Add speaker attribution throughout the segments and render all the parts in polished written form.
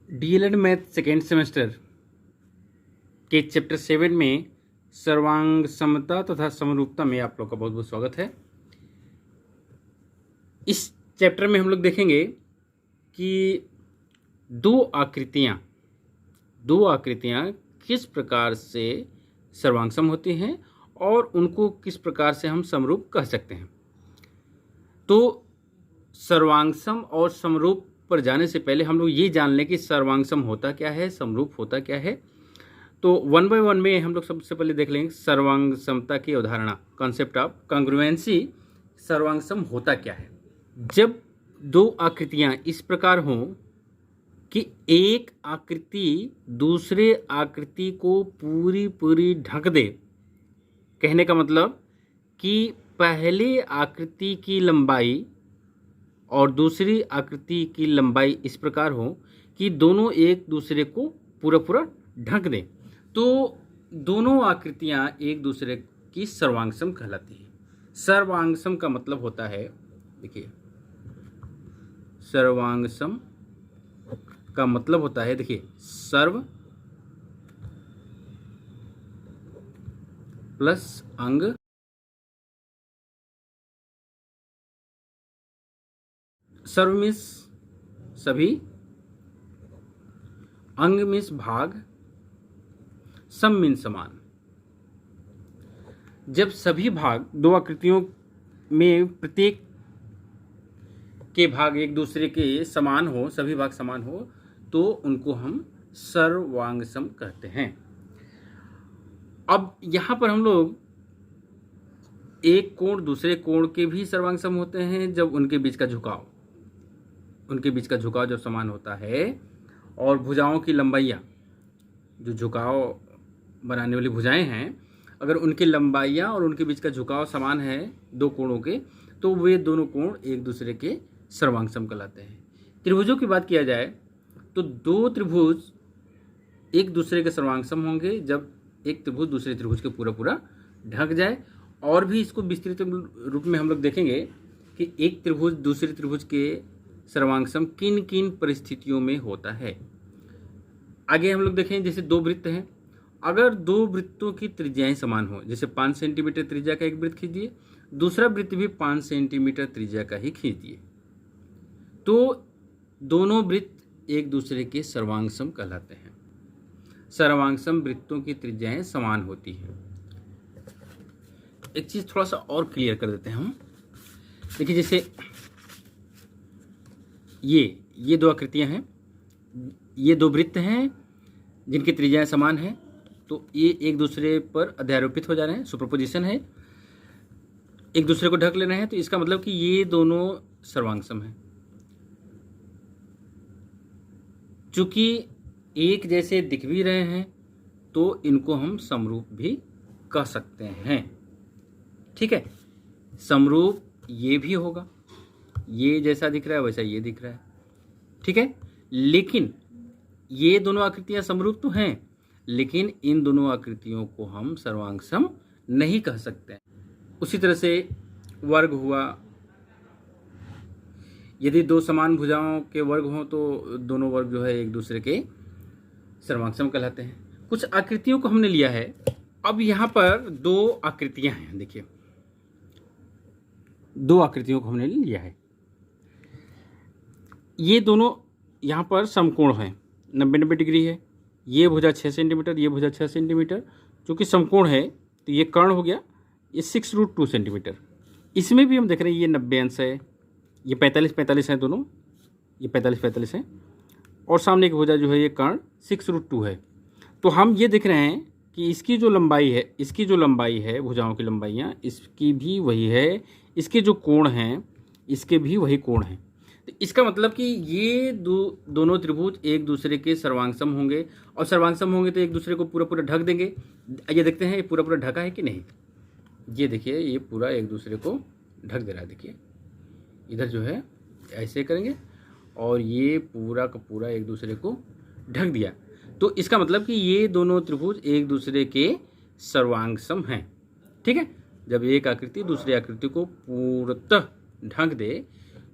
Speaker 1: DElEd math second semester के chapter 7 में सर्वांग समता तथा समरूपता में आप लोग का बहुत बहुत स्वागत है। इस चैप्टर में हम लोग देखेंगे कि दो आकृतियाँ किस प्रकार से सर्वांग सम होती हैं और उनको किस प्रकार से हम समरूप कह सकते हैं। तो सर्वांग सम और समरूप पर जाने से पहले हम लोग ये जान लें कि सर्वांग सम होता क्या है, समरूप होता क्या है। तो वन बाय वन में हम लोग सबसे पहले देख लेंगे सर्वांग समता की अवधारणा, कॉन्सेप्ट ऑफ कॉन्ग्रुएंसी। सर्वांग सम होता क्या है? जब दो आकृतियां इस प्रकार हों कि एक आकृति दूसरे आकृति को पूरी ढक दे, कहने का मतलब कि पहले आकृति की लंबाई और दूसरी आकृति की लंबाई इस प्रकार हो कि दोनों एक दूसरे को पूरा ढक दें, तो दोनों आकृतियां एक दूसरे की सर्वांग सम कहलाती हैं। सर्वांग सम का मतलब होता है, देखिए सर्वांग सम का मतलब होता है, देखिए सर्व प्लस अंग, सर्व मीन्स सभी, अंग मीन्स भाग, सम मीन्स समान। जब सभी भाग दो आकृतियों में प्रत्येक के भाग एक दूसरे के समान हो, सभी भाग समान हो, तो उनको हम सर्वांग सम कहते हैं। अब यहां पर हम लोग एक कोण दूसरे कोण के भी सर्वांग सम होते हैं जब उनके बीच का झुकाव जब समान होता है, और भुजाओं की लंबाइयाँ, जो झुकाव बनाने वाली भुजाएं हैं, अगर उनकी लंबाइयाँ और उनके बीच का झुकाव समान है दो कोणों के, तो वे दोनों कोण एक दूसरे के सर्वांग सम कहलाते हैं। त्रिभुजों की बात किया जाए तो दो त्रिभुज एक दूसरे के सर्वांग सम होंगे जब एक त्रिभुज दूसरे त्रिभुज के पूरा ढक जाए। और भी इसको विस्तृत रूप में हम लोग देखेंगे कि एक त्रिभुज दूसरे त्रिभुज के सर्वांग सम किन किन परिस्थितियों में होता है। आगे हम लोग देखें, जैसे दो वृत्त हैं, अगर दो वृत्तों की त्रिज्याएं समान हो, जैसे 5 सेंटीमीटर त्रिज्या का एक वृत्त खींचिए, दूसरा वृत्त भी 5 सेंटीमीटर त्रिज्या का ही खींचिए, तो दोनों वृत्त एक दूसरे के सर्वांग सम कहलाते हैं। सर्वांग सम वृत्तों की त्रिज्याएं समान होती हैं। एक चीज थोड़ा सा और क्लियर कर देते हैं हम। देखिए, जैसे ये दो आकृतियां हैं, ये दो वृत्त हैं जिनकी त्रिज्याएं समान हैं, तो ये एक दूसरे पर अध्यारोपित हो जा रहे हैं, सुपरपोजिशन है, एक दूसरे को ढक ले रहे हैं, तो इसका मतलब कि ये दोनों सर्वांग सम हैं। चूंकि एक जैसे दिख भी रहे हैं तो इनको हम समरूप भी कह सकते हैं। ठीक है, समरूप ये भी होगा, ये जैसा दिख रहा है वैसा ये दिख रहा है। ठीक है, लेकिन ये दोनों आकृतियां समरूप तो हैं, लेकिन इन दोनों आकृतियों को हम सर्वांग सम नहीं कह सकते। उसी तरह से वर्ग हुआ, यदि दो समान भुजाओं के वर्ग हों तो दोनों वर्ग जो है एक दूसरे के सर्वांग सम कहलाते हैं। कुछ आकृतियों को हमने लिया है। अब यहां पर दो आकृतियां हैं, देखिए दो आकृतियों को हमने लिया है, ये दोनों यहाँ पर समकोण हैं, 90 डिग्री है। ये भुजा 6 सेंटीमीटर, ये भुजा 6 सेंटीमीटर, चूँकि समकोण है तो ये कर्ण हो गया, ये 6√2 सेंटीमीटर। इसमें भी हम देख रहे हैं ये 90 अंश है, ये 45 है दोनों, ये 45 है, और सामने की भुजा जो है ये कर्ण 6√2 है। तो हम ये देख रहे हैं कि इसकी जो लंबाई है भुजाओं की लंबाइयाँ, इसकी भी वही है, इसके जो कोण हैं इसके भी वही कोण हैं। तो इसका मतलब कि ये दोनों त्रिभुज एक दूसरे के सर्वांग सम होंगे, और सर्वांग सम होंगे तो एक दूसरे को पूरा ढक देंगे। ये देखते हैं ये पूरा ढका है कि नहीं। ये देखिए, ये पूरा एक दूसरे को ढक दे रहा है। देखिए इधर जो है ऐसे करेंगे और ये पूरा का पूरा एक दूसरे को ढक दिया, तो इसका मतलब कि ये दोनों त्रिभुज एक दूसरे के सर्वांग सम हैं। ठीक है, जब एक आकृति दूसरी आकृति को पूर्णतः ढक दे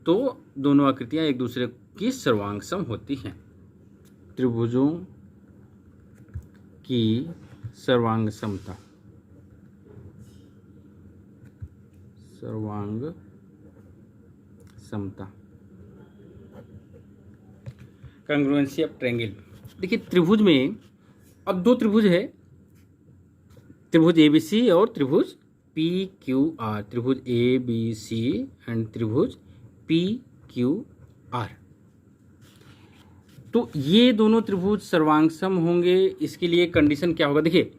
Speaker 1: तो दोनों आकृतियां एक दूसरे की सर्वांग सम होती हैं। त्रिभुजों की सर्वांग समता, सर्वांग समता, कांग्रुएंसी ऑफ ट्रायंगल। देखिए त्रिभुज में अब दो त्रिभुज है, त्रिभुज ABC और त्रिभुज PQR, त्रिभुज ABC एंड त्रिभुज PQR। तो ये दोनों त्रिभुज सर्वांगसम होंगे। इसके लिए कंडीशन क्या होगा? देखिए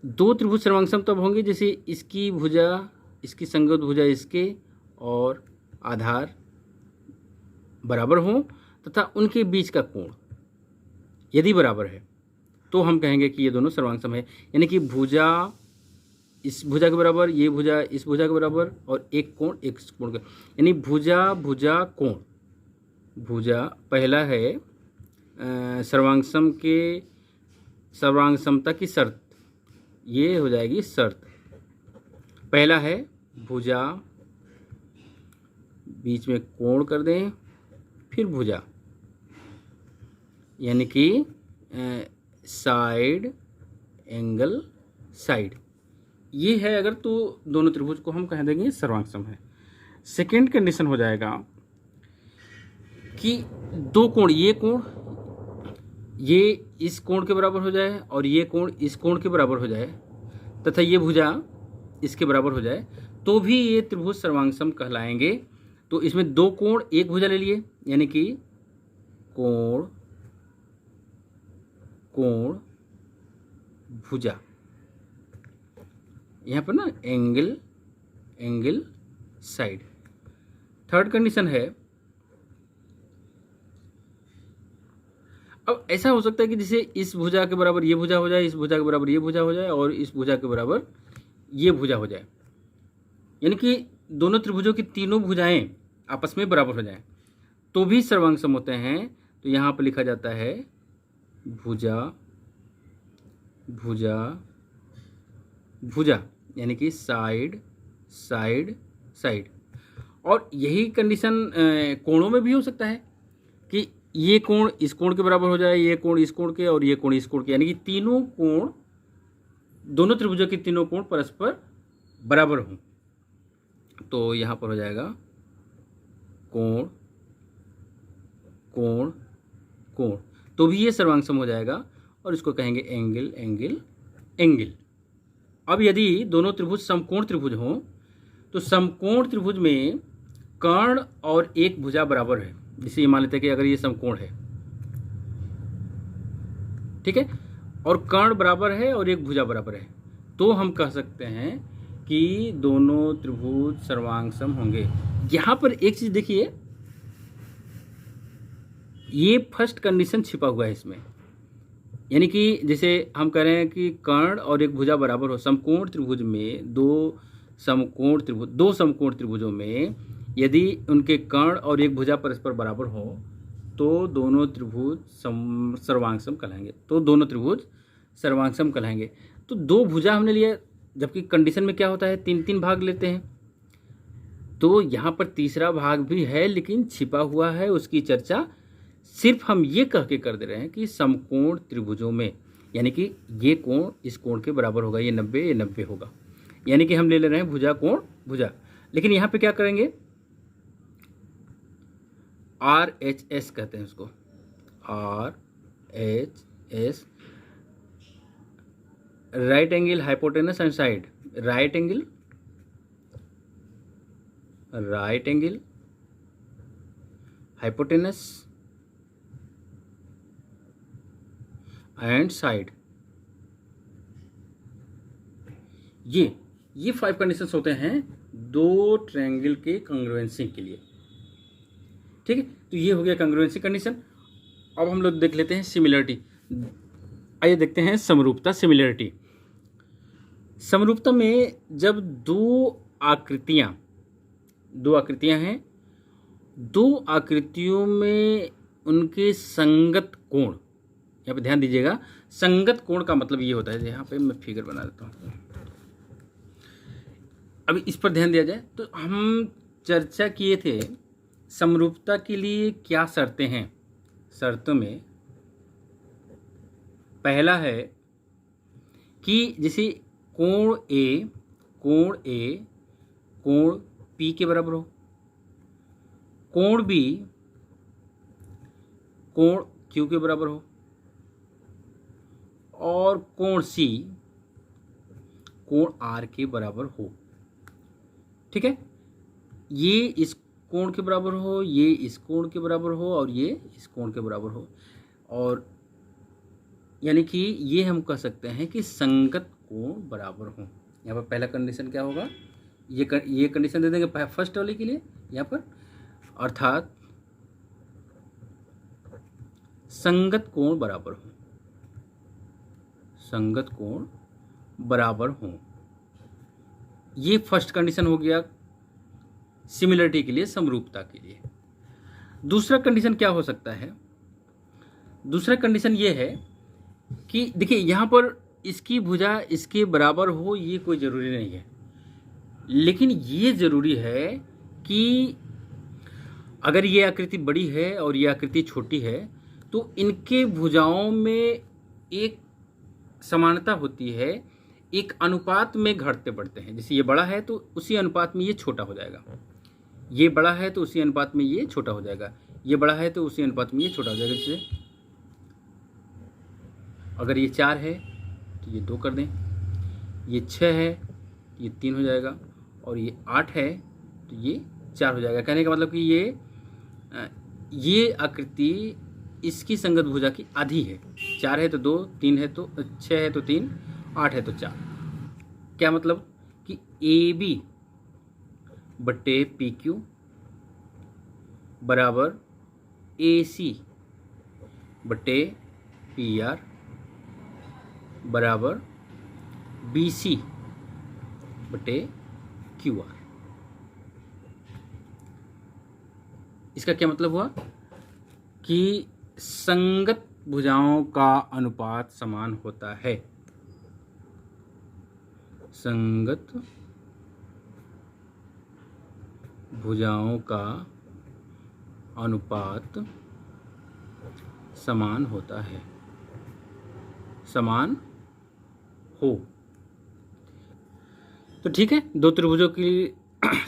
Speaker 1: दो त्रिभुज सर्वांगसम तब होंगे जैसे इसकी भुजा, इसकी संगत भुजा इसके और आधार बराबर हो तथा उनके बीच का कोण यदि बराबर है तो हम कहेंगे कि ये दोनों सर्वांगसम है। यानी कि भुजा इस भुजा के बराबर, ये भुजा इस भुजा के बराबर और एक कोण एक कोण का, यानी भुजा भुजा कोण। भुजा पहला है सर्वांगसम के सर्वांग समता की शर्त, ये हो जाएगी शर्त। पहला है भुजा, बीच में कोण कर दें, फिर भुजा यानी कि साइड एंगल साइड, ये है अगर तो दोनों त्रिभुज को हम कह देंगे सर्वांगसम है। सेकेंड कंडीशन हो जाएगा कि दो कोण, ये कोण ये इस कोण के बराबर हो जाए और ये कोण इस कोण के बराबर हो जाए तथा ये भुजा इसके बराबर हो जाए तो भी ये त्रिभुज सर्वांगसम कहलाएंगे। तो इसमें दो कोण एक भुजा ले लिए, यानी कि कोण कोण भुजा, यहाँ पर ना angle angle side. Third condition है, अब ऐसा हो सकता है कि जैसे इस भुजा के बराबर ये भुजा हो जाए, इस भुजा के बराबर ये भुजा हो जाए और इस भुजा के बराबर ये भुजा हो जाए, यानी कि दोनों त्रिभुजों की तीनों भुजाएं आपस में बराबर हो जाए तो भी सर्वांगसम होते हैं। तो यहाँ पर लिखा जाता है भुजा भुजा भुजा, यानी कि साइड साइड साइड। और यही कंडीशन कोणों में भी हो सकता है कि ये कोण इस कोण के बराबर हो जाए, ये कोण इस कोण के और ये कोण इस कोण के, यानी कि तीनों कोण, दोनों त्रिभुजों के तीनों कोण परस्पर बराबर हों। तो यहाँ पर हो जाएगा कोण कोण कोण, तो भी ये सर्वांगसम हो जाएगा और इसको कहेंगे एंगल एंगल एंगल। अब यदि दोनों त्रिभुज समकोण त्रिभुज हों तो समकोण त्रिभुज में कर्ण और एक भुजा बराबर है। जैसे ये मान लेते हैं कि अगर ये समकोण है, ठीक है, और कर्ण बराबर है और एक भुजा बराबर है, तो हम कह सकते हैं कि दोनों त्रिभुज सर्वांगसम होंगे। यहां पर एक चीज देखिए, ये फर्स्ट कंडीशन छिपा हुआ है इसमें, यानी कि जैसे हम कह रहे हैं कि कर्ण और एक भुजा बराबर हो। समकोण त्रिभुज में दो समकोण त्रिभुजों में यदि उनके कर्ण और एक भुजा परस्पर बराबर हो तो दोनों त्रिभुज सर्वांगसम कहलाएंगे। तो दोनों त्रिभुज सर्वांगसम कहलाएंगे। तो दो भुजा हमने लिया, जबकि कंडीशन में क्या होता है, तीन तीन भाग लेते हैं। तो यहाँ पर तीसरा भाग भी है लेकिन छिपा हुआ है, उसकी चर्चा सिर्फ हम ये कह के कर दे रहे हैं कि समकोण त्रिभुजों में, यानी कि ये कोण इस कोण के बराबर होगा, ये 90 ये 90 होगा, यानी कि हम ले रहे हैं भुजा कोण भुजा। लेकिन यहाँ पे क्या करेंगे, RHS कहते हैं उसको, RHS, right angle hypotenuse and side. Right angle hypotenuse and side, ये 5 कंडीशंस होते हैं दो ट्रायंगल के कांग्रुएंसी के लिए। ठीक है, तो ये हो गया कांग्रुएंसी कंडीशन। अब हम लोग देख लेते हैं सिमिलरिटी। आइए देखते हैं समरूपता, सिमिलरिटी। समरूपता में जब दो आकृतियां हैं, दो आकृतियों में उनके संगत कोण, यहाँ पे ध्यान दीजिएगा, संगत कोण का मतलब ये होता है, यहाँ पे मैं फिगर बना देता हूँ, अभी इस पर ध्यान दिया जाए तो हम चर्चा किए थे समरूपता के लिए क्या शर्तें हैं। शर्तों में पहला है कि जैसे कोण ए कोण P के बराबर हो, कोण B कोण Q के बराबर हो, और कोण C कोण R के बराबर हो। ठीक है, ये इस कोण के बराबर हो, ये इस कोण के बराबर हो, और ये इस कोण के बराबर हो। और यानी कि ये हम कह सकते हैं कि संगत कोण बराबर हो। यहाँ पर पहला कंडीशन क्या होगा, ये कंडीशन दे देंगे फर्स्ट वाले के लिए यहाँ पर, अर्थात संगत कोण बराबर हो, संगत कोण बराबर हो। ये फर्स्ट कंडीशन हो गया सिमिलरिटी के लिए, समरूपता के लिए। दूसरा कंडीशन क्या हो सकता है, दूसरा कंडीशन ये है कि देखिए यहाँ पर इसकी भुजा इसके बराबर हो ये कोई ज़रूरी नहीं है, लेकिन ये ज़रूरी है कि अगर ये आकृति बड़ी है और ये आकृति छोटी है तो इनके भुजाओं में एक समानता होती है, एक अनुपात में घटते बढ़ते हैं। जैसे ये बड़ा है तो उसी अनुपात में ये छोटा हो जाएगा, ये बड़ा है तो उसी अनुपात में ये छोटा हो जाएगा, ये बड़ा है तो उसी अनुपात में ये छोटा हो जाएगा। जैसे अगर ये 4 है तो ये 2 कर दें, ये 6 है तो ये 3 हो जाएगा, और ये 8 है तो ये 4 हो जाएगा। कहने का मतलब कि ये आकृति इसकी संगत भुजा की आधी है। 4 है तो 2, 3 है तो 6 है तो 3, 8 है तो 4। क्या मतलब कि AB बट्टे PQ बराबर AC बट्टे PR बराबर BC बटे QR। इसका क्या मतलब हुआ कि संगत भुजाओं का अनुपात समान होता है, संगत भुजाओं का अनुपात समान होता है, समान हो। तो ठीक है, दो त्रिभुजों की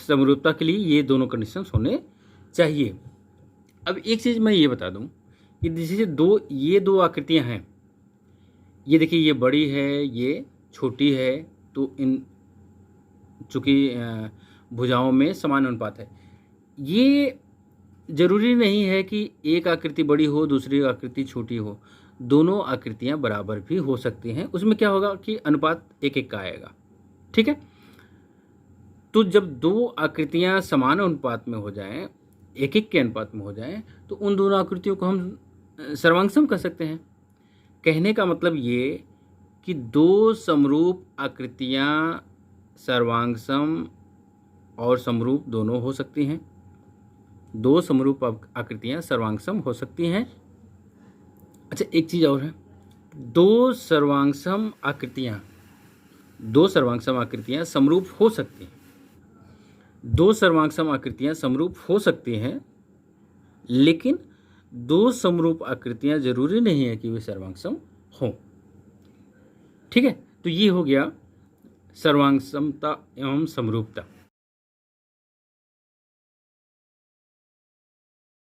Speaker 1: समरूपता के लिए ये दोनों कंडीशंस होने चाहिए। अब एक चीज़ मैं ये बता दूं कि जैसे ये दो आकृतियां हैं, ये देखिए ये बड़ी है ये छोटी है, तो इन चूँकि भुजाओं में समान अनुपात है। ये जरूरी नहीं है कि एक आकृति बड़ी हो दूसरी आकृति छोटी हो, दोनों आकृतियां बराबर भी हो सकती हैं। उसमें क्या होगा कि अनुपात 1-1 का आएगा। ठीक है, तो जब दो आकृतियां समान अनुपात में हो जाएं, 1-1 के अनुपात में हो जाएं, तो उन दोनों आकृतियों को हम सर्वांगसम कह सकते हैं। कहने का मतलब ये कि दो समरूप आकृतियां सर्वांगसम और समरूप दोनों हो सकती हैं, दो समरूप आकृतियां सर्वांगसम हो सकती हैं। अच्छा, एक चीज़ और है, दो सर्वांगसम आकृतियां समरूप हो सकती हैं, दो सर्वांगसम आकृतियां समरूप हो सकती हैं, लेकिन दो समरूप आकृतियां जरूरी नहीं है कि वे सर्वांगसम हों। ठीक है, तो ये हो गया सर्वांगसमता एवं समरूपता।